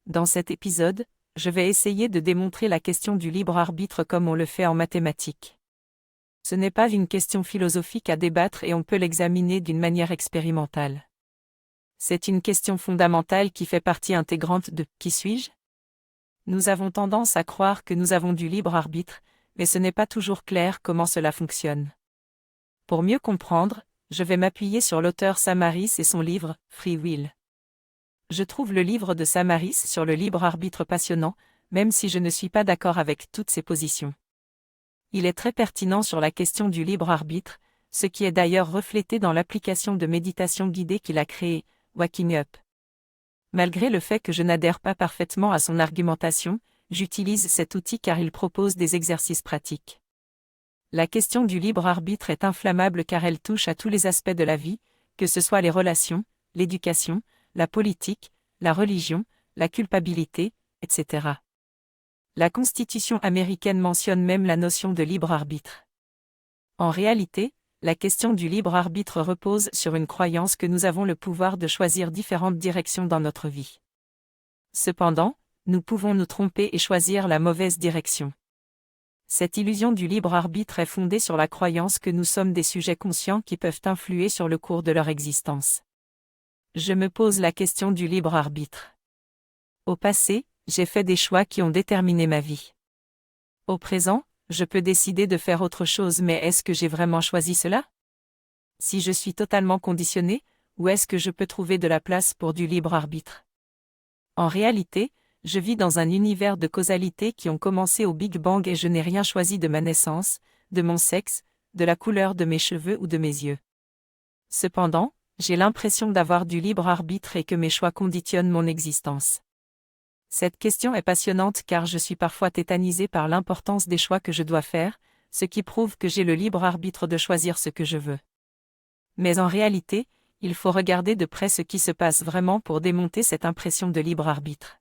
Dans cet épisode, je vais essayer de démontrer la question du libre arbitre comme on le fait en mathématiques. Ce n'est pas une question philosophique à débattre et on peut l'examiner d'une manière expérimentale. C'est une question fondamentale qui fait partie intégrante de « Qui suis-je ?». Nous avons tendance à croire que nous avons du libre arbitre, mais ce n'est pas toujours clair comment cela fonctionne. Pour mieux comprendre, je vais m'appuyer sur l'auteur Sam Harris et son livre « Free Will ». Je trouve le livre de Sam Harris sur le libre arbitre passionnant, même si je ne suis pas d'accord avec toutes ses positions. Il est très pertinent sur la question du libre arbitre, ce qui est d'ailleurs reflété dans l'application de méditation guidée qu'il a créée, Waking Up. Malgré le fait que je n'adhère pas parfaitement à son argumentation, j'utilise cet outil car il propose des exercices pratiques. La question du libre arbitre est inflammable car elle touche à tous les aspects de la vie, que ce soit les relations, l'éducation, la politique, la religion, la culpabilité, etc. La Constitution américaine mentionne même la notion de libre arbitre. En réalité, la question du libre arbitre repose sur une croyance que nous avons le pouvoir de choisir différentes directions dans notre vie. Cependant, nous pouvons nous tromper et choisir la mauvaise direction. Cette illusion du libre arbitre est fondée sur la croyance que nous sommes des sujets conscients qui peuvent influer sur le cours de leur existence. Je me pose la question du libre arbitre. Au passé, j'ai fait des choix qui ont déterminé ma vie. Au présent, je peux décider de faire autre chose, mais est-ce que j'ai vraiment choisi cela ? Si je suis totalement conditionné, où est-ce que je peux trouver de la place pour du libre arbitre ? En réalité, je vis dans un univers de causalité qui ont commencé au Big Bang et je n'ai rien choisi de ma naissance, de mon sexe, de la couleur de mes cheveux ou de mes yeux. Cependant, j'ai l'impression d'avoir du libre arbitre et que mes choix conditionnent mon existence. Cette question est passionnante car je suis parfois tétanisé par l'importance des choix que je dois faire, ce qui prouve que j'ai le libre arbitre de choisir ce que je veux. Mais en réalité, il faut regarder de près ce qui se passe vraiment pour démonter cette impression de libre arbitre.